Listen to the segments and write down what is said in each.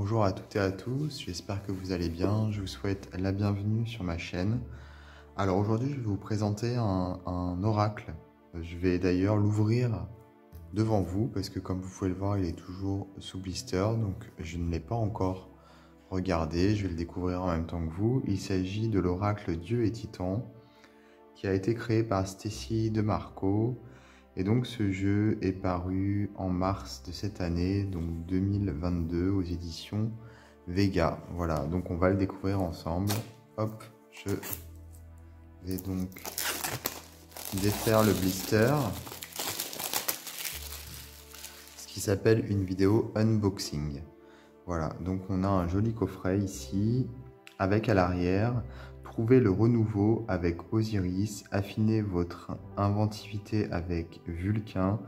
Bonjour à toutes et à tous, j'espère que vous allez bien, je vous souhaite la bienvenue sur ma chaîne. Alors aujourd'hui je vais vous présenter un oracle, je vais d'ailleurs l'ouvrir devant vous parce que comme vous pouvez le voir il est toujours sous blister, donc je ne l'ai pas encore regardé, je vais le découvrir en même temps que vous. Il s'agit de l'oracle Dieu et Titan qui a été créé par Stacy DeMarco. Et donc ce jeu est paru en mars de cette année, donc 2022, aux éditions Vega. Voilà, donc on va le découvrir ensemble. Hop, je vais donc défaire le blister, ce qui s'appelle une vidéo unboxing. Voilà, donc on a un joli coffret ici, avec à l'arrière, trouvez le renouveau avec Osiris, affinez votre inventivité avec Vulcain,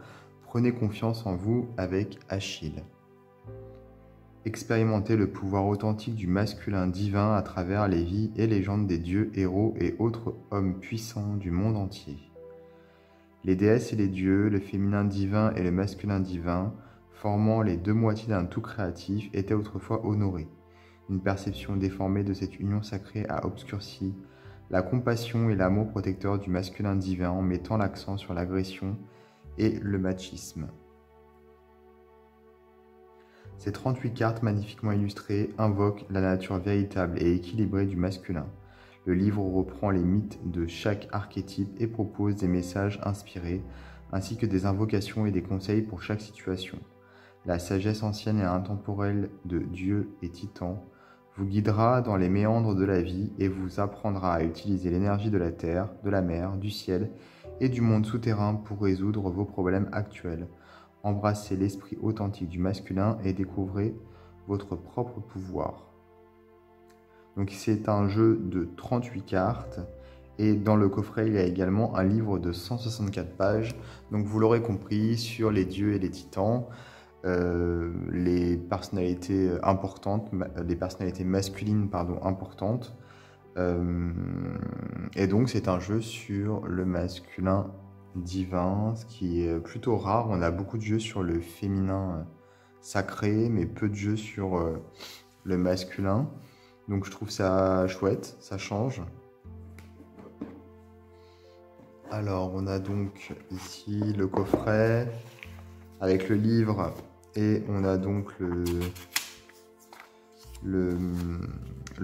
prenez confiance en vous avec Achille. Expérimentez le pouvoir authentique du masculin divin à travers les vies et légendes des dieux, héros et autres hommes puissants du monde entier. Les déesses et les dieux, le féminin divin et le masculin divin, formant les deux moitiés d'un tout créatif, étaient autrefois honorés. Une perception déformée de cette union sacrée a obscurci la compassion et l'amour protecteur du masculin divin en mettant l'accent sur l'agression et le machisme. Ces 38 cartes magnifiquement illustrées invoquent la nature véritable et équilibrée du masculin. Le livre reprend les mythes de chaque archétype et propose des messages inspirés, ainsi que des invocations et des conseils pour chaque situation. La sagesse ancienne et intemporelle de Dieu et Titan vous guidera dans les méandres de la vie et vous apprendra à utiliser l'énergie de la terre, de la mer, du ciel et du monde souterrain pour résoudre vos problèmes actuels. Embrassez l'esprit authentique du masculin et découvrez votre propre pouvoir. Donc c'est un jeu de 38 cartes et dans le coffret il y a également un livre de 164 pages. Donc vous l'aurez compris, sur les dieux et les titans, les personnalités importantes, les personnalités masculines importantes. Et donc c'est un jeu sur le masculin divin, ce qui est plutôt rare. On a beaucoup de jeux sur le féminin sacré, mais peu de jeux sur le masculin. Donc je trouve ça chouette, ça change. Alors on a donc ici le coffret avec le livre et on a donc le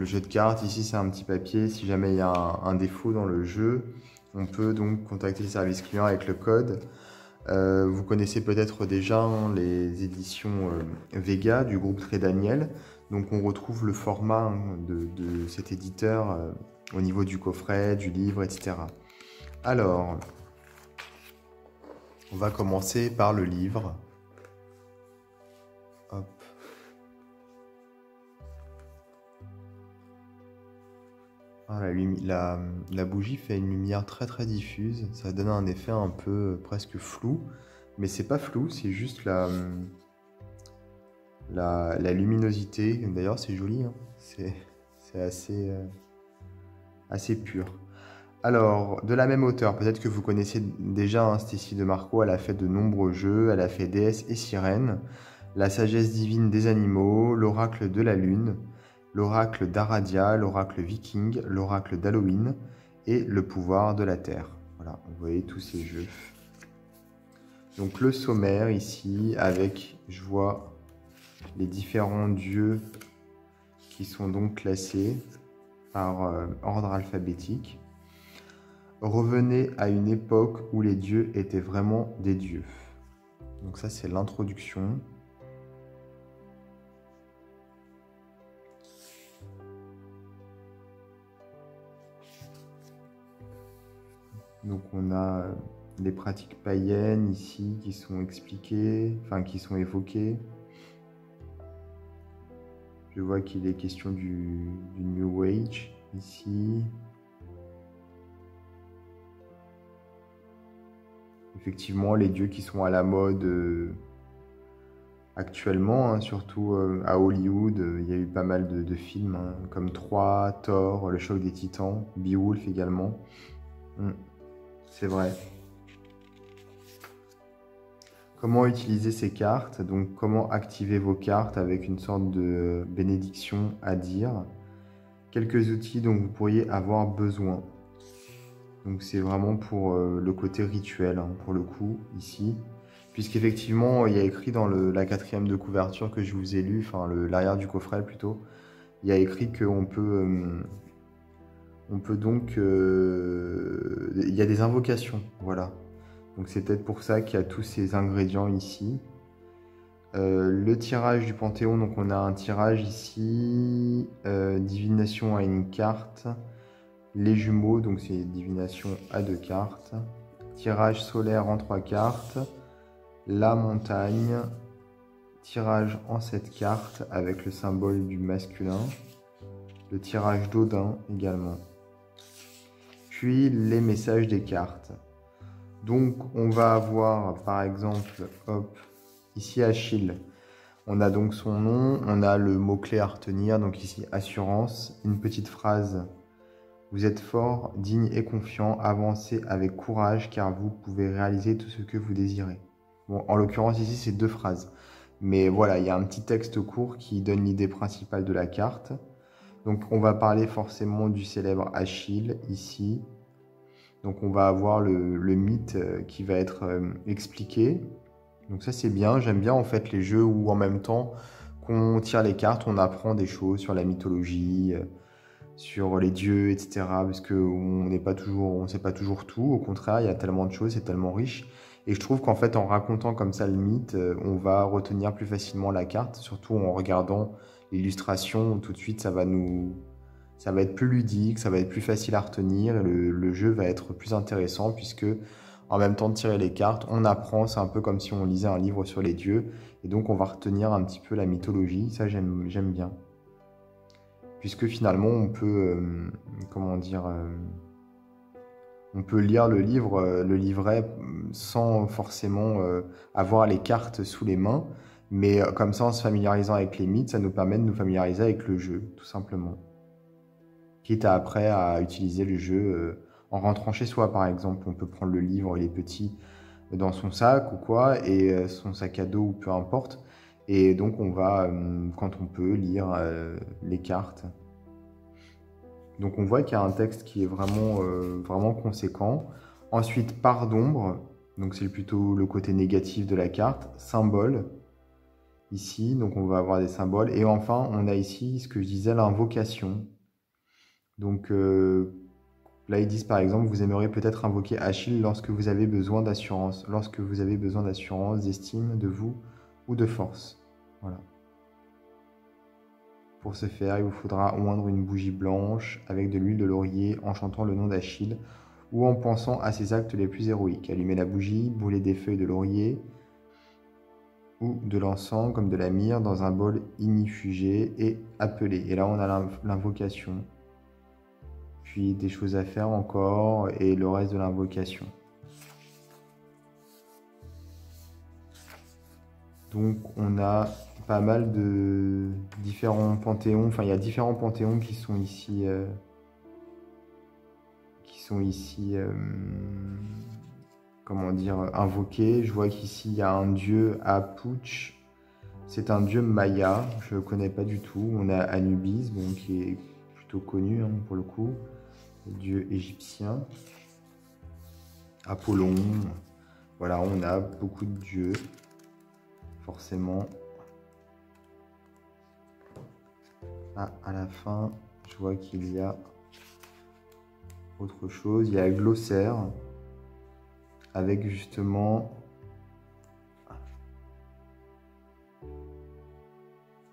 jeu de cartes. Ici c'est un petit papier, si jamais il y a un défaut dans le jeu, on peut donc contacter le service client avec le code. Vous connaissez peut-être déjà les éditions Vega du groupe Très Daniel. Donc on retrouve le format de cet éditeur au niveau du coffret, du livre, etc. Alors, on va commencer par le livre. Hop. Ah, la bougie fait une lumière très très diffuse, ça donne un effet un peu presque flou, mais c'est pas flou, c'est juste la luminosité. D'ailleurs c'est joli, hein. C'est assez pur. Alors, de la même auteure, peut-être que vous connaissez déjà Stacy DeMarco, elle a fait de nombreux jeux, elle a fait Déesse et Sirène, La sagesse divine des animaux, l'oracle de la lune, l'oracle d'Aradia, l'oracle viking, l'oracle d'Halloween et le pouvoir de la terre. Voilà, vous voyez tous ces jeux. Donc le sommaire ici, avec, je vois, les différents dieux qui sont donc classés par ordre alphabétique. Revenez à une époque où les dieux étaient vraiment des dieux. Donc ça, c'est l'introduction. Donc on a les pratiques païennes ici qui sont expliquées, enfin qui sont évoquées. Je vois qu'il est question du New Age ici. Effectivement, les dieux qui sont à la mode actuellement, hein, surtout à Hollywood, il y a eu pas mal de films, hein, comme Troie, Thor, Le Choc des Titans, Beowulf également. C'est vrai. Comment utiliser ces cartes? Donc, comment activer vos cartes avec une sorte de bénédiction à dire. Quelques outils dont vous pourriez avoir besoin. Donc, c'est vraiment pour le côté rituel, hein, pour le coup, ici. Puisqu'effectivement, il y a écrit dans la quatrième de couverture que je vous ai lu, enfin, l'arrière du coffret plutôt, il y a écrit qu'on peut, on peut donc... il y a des invocations, voilà. Donc, c'est peut-être pour ça qu'il y a tous ces ingrédients ici. Le tirage du Panthéon, donc on a un tirage ici, divination à une carte, les jumeaux, donc c'est divination à 2 cartes, tirage solaire en 3 cartes, la montagne, tirage en 7 cartes avec le symbole du masculin, le tirage d'Odin également, puis les messages des cartes. Donc on va avoir par exemple, hop, ici Achille. On a donc son nom, on a le mot-clé à retenir, donc ici assurance, une petite phrase. Vous êtes fort, digne et confiant, avancez avec courage car vous pouvez réaliser tout ce que vous désirez. Bon, en l'occurrence ici c'est 2 phrases. Mais voilà, il y a un petit texte court qui donne l'idée principale de la carte. Donc on va parler forcément du célèbre Achille ici. Donc on va avoir le mythe qui va être expliqué. Donc ça c'est bien, j'aime bien en fait les jeux où en même temps qu'on tire les cartes, on apprend des choses sur la mythologie, sur les dieux, etc. Parce qu'on n'est pas toujours, on sait pas toujours tout, au contraire il y a tellement de choses, c'est tellement riche. Et je trouve qu'en fait en racontant comme ça le mythe, on va retenir plus facilement la carte, surtout en regardant l'illustration, tout de suite ça va être plus ludique, ça va être plus facile à retenir et le jeu va être plus intéressant puisque en même temps de tirer les cartes, on apprend, c'est un peu comme si on lisait un livre sur les dieux et donc on va retenir un petit peu la mythologie, ça j'aime bien. Puisque finalement on peut, comment dire, on peut lire le livre, le livret sans forcément avoir les cartes sous les mains, mais comme ça en se familiarisant avec les mythes, ça nous permet de nous familiariser avec le jeu, tout simplement. Quitte à après à utiliser le jeu en rentrant chez soi, par exemple. On peut prendre le livre, il est petit, dans son sac ou quoi, et son sac à dos ou peu importe. Et donc on va, quand on peut, lire les cartes. Donc on voit qu'il y a un texte qui est vraiment, vraiment conséquent. Ensuite, part d'ombre, donc c'est plutôt le côté négatif de la carte. Symbole, ici, donc on va avoir des symboles. Et enfin, on a ici ce que je disais, l'invocation. Donc là, ils disent par exemple, vous aimeriez peut-être invoquer Achille lorsque vous avez besoin d'assurance, d'estime de vous ou de force. Voilà. Pour ce faire, il vous faudra oindre une bougie blanche avec de l'huile de laurier en chantant le nom d'Achille ou en pensant à ses actes les plus héroïques. Allumer la bougie, brûler des feuilles de laurier ou de l'encens comme de la myrrhe dans un bol ignifugé et appeler. Et là, on a l'invocation. Puis des choses à faire encore et le reste de l'invocation. Donc on a pas mal de différents panthéons, enfin il y a différents panthéons qui sont ici, comment dire, invoqués. Je vois qu'ici il y a un dieu Apuch, c'est un dieu maya, je ne le connais pas du tout. On a Anubis, bon, qui est plutôt connu hein, pour le coup, le dieu égyptien. Apollon, voilà, on a beaucoup de dieux, forcément. Ah, à la fin, je vois qu'il y a autre chose. Il y a le glossaire, avec justement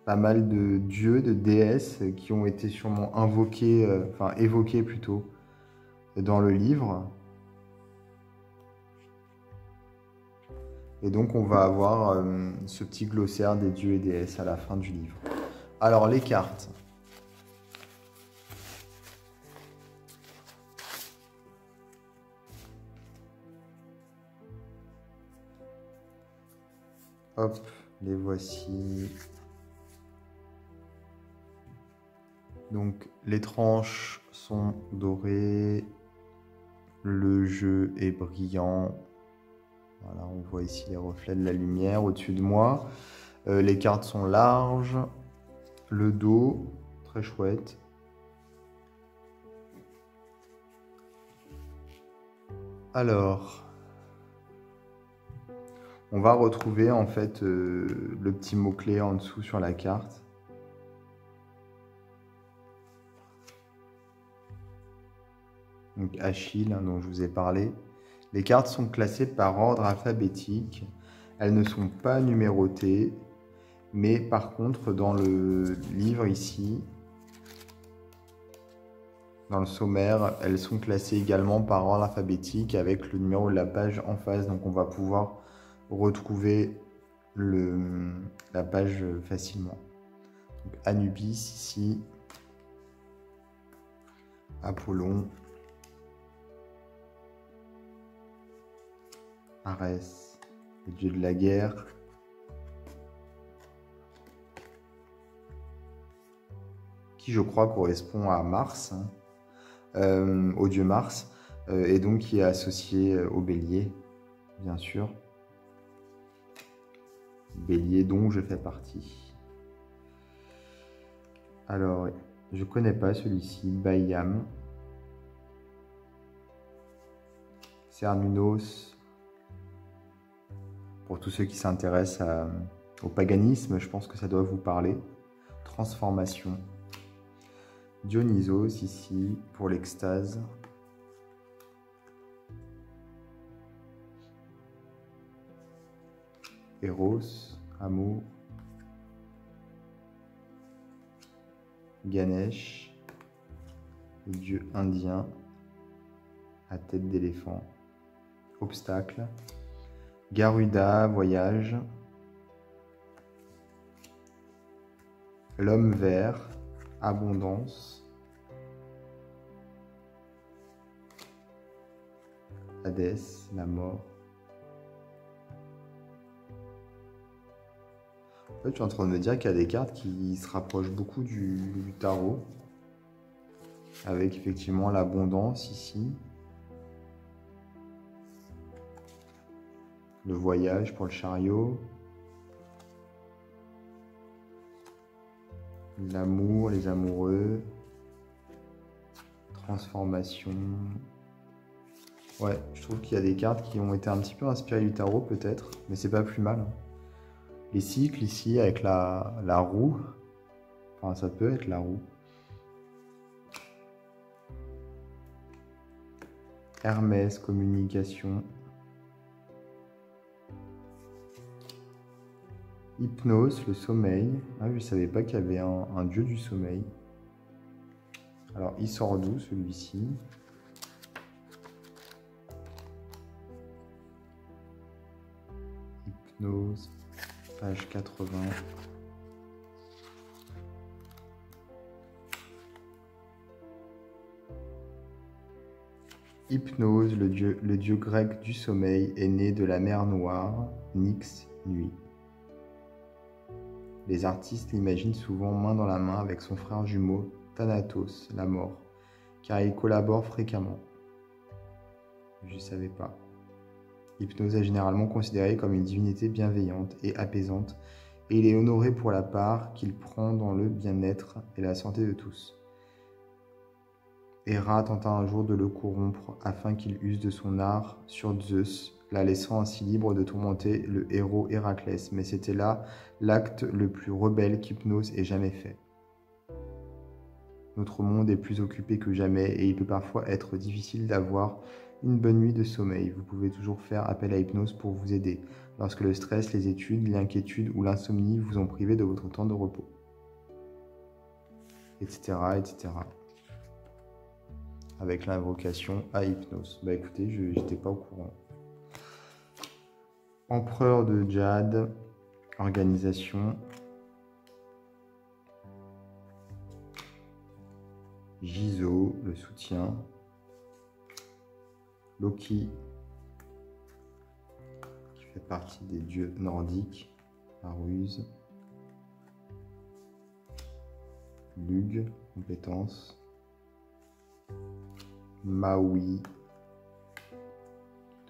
pas mal de dieux, de déesses qui ont été sûrement invoqués, enfin évoqués plutôt, dans le livre. Et donc on va avoir ce petit glossaire des dieux et déesses à la fin du livre. Alors les cartes. Hop, les voici. Donc les tranches sont dorées. Le jeu est brillant. Voilà, on voit ici les reflets de la lumière au-dessus de moi. Les cartes sont larges. Le dos, très chouette. Alors, on va retrouver en fait le petit mot-clé en dessous sur la carte. Donc Achille, hein, dont je vous ai parlé. Les cartes sont classées par ordre alphabétique. Elles ne sont pas numérotées, mais par contre, dans le livre ici, dans le sommaire, elles sont classées également par ordre alphabétique avec le numéro de la page en face. Donc on va pouvoir retrouver la page facilement. Donc, Anubis ici, Apollon, Arès, le dieu de la guerre, qui je crois correspond à Mars, hein, au dieu Mars, et donc qui est associé au bélier, bien sûr. Bélier dont je fais partie. Alors, je connais pas celui-ci, Bayam. Cernunnos. Pour tous ceux qui s'intéressent au paganisme, je pense que ça doit vous parler. Transformation. Dionysos ici, pour l'extase. Eros, amour. Ganesh, le dieu indien, à tête d'éléphant. Obstacle. Garuda, voyage. L'homme vert, abondance. Hadès, la mort. En fait, je suis en train de me dire qu'il y a des cartes qui se rapprochent beaucoup du tarot. Avec effectivement l'abondance ici. Le voyage pour le chariot. L'amour, les amoureux. Transformation. Ouais, je trouve qu'il y a des cartes qui ont été un petit peu inspirées du tarot peut-être. Mais c'est pas plus mal. Les cycles ici avec la roue. Enfin, ça peut être la roue. Hermès, communication. Hypnose, le sommeil. Ah, je ne savais pas qu'il y avait un dieu du sommeil. Alors, il sort d'où celui-ci? Hypnose, page 80. Hypnose, le dieu grec du sommeil, est né de la mer Noire, Nyx, nuit. Les artistes l'imaginent souvent main dans la main avec son frère jumeau, Thanatos, la mort, car ils collaborent fréquemment. Je ne savais pas. Hypnose est généralement considéré comme une divinité bienveillante et apaisante, et il est honoré pour la part qu'il prend dans le bien-être et la santé de tous. Héra tenta un jour de le corrompre afin qu'il use de son art sur Zeus, la laissant ainsi libre de tourmenter le héros Héraclès, mais c'était là l'acte le plus rebelle qu'Hypnose ait jamais fait. Notre monde est plus occupé que jamais et il peut parfois être difficile d'avoir une bonne nuit de sommeil. Vous pouvez toujours faire appel à Hypnose pour vous aider, lorsque le stress, les études, l'inquiétude ou l'insomnie vous ont privé de votre temps de repos. Etc. etc. Avec l'invocation à Hypnose. Bah écoutez, j'étais pas au courant. Empereur de Jade, organisation. Jizo, le soutien. Loki, qui fait partie des dieux nordiques, la ruse. Lug, compétence. Maui,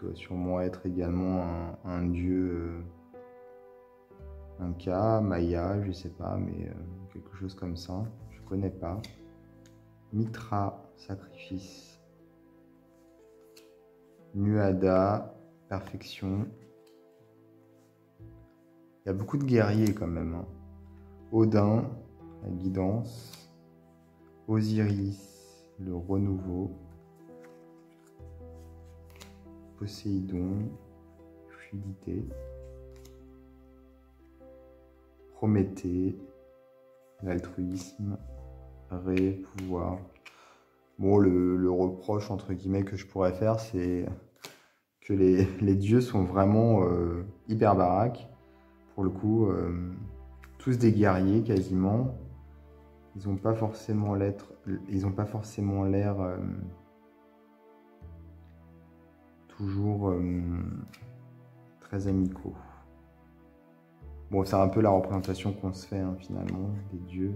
doit sûrement être également un dieu Inca, Maya, je sais pas, mais quelque chose comme ça. Je connais pas. Mitra, sacrifice. Nuada, perfection. Il y a beaucoup de guerriers quand même. Hein. Odin, la guidance. Osiris, le renouveau. Poséidon, fluidité. Prométhée, l'altruisme. Ré, pouvoir. Bon, le reproche, entre guillemets, que je pourrais faire, c'est que les dieux sont vraiment hyper baraques. Pour le coup, tous des guerriers, quasiment. Ils n'ont pas forcément l'air toujours très amicaux. Bon, c'est un peu la représentation qu'on se fait, hein, finalement, des dieux,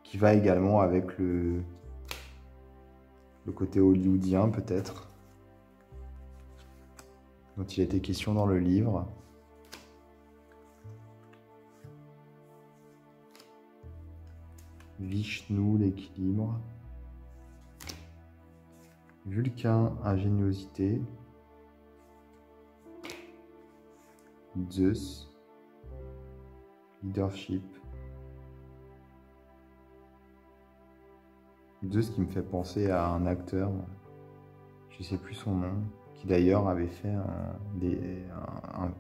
qui va également avec le côté hollywoodien, peut-être, dont il a été question dans le livre. Vishnu, l'équilibre. Vulcain, ingéniosité. Zeus, leadership. Zeus qui me fait penser à un acteur, je sais plus son nom, qui d'ailleurs avait fait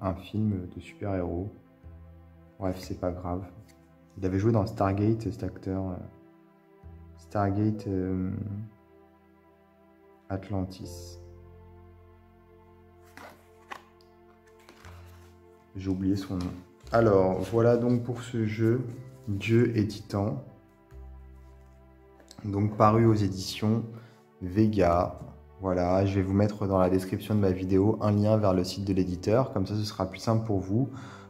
un film de super-héros. Bref, c'est pas grave. Il avait joué dans Stargate, cet acteur. Stargate Atlantis. J'ai oublié son nom. Alors, voilà donc pour ce jeu, Dieu et Titan. Donc, paru aux éditions Vega. Voilà, je vais vous mettre dans la description de ma vidéo un lien vers le site de l'éditeur. Comme ça, ce sera plus simple pour vous.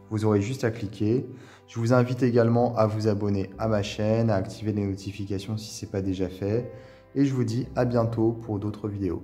Vous aurez juste à cliquer. Je vous invite également à vous abonner à ma chaîne, à activer les notifications si ce n'est pas déjà fait. Et je vous dis à bientôt pour d'autres vidéos.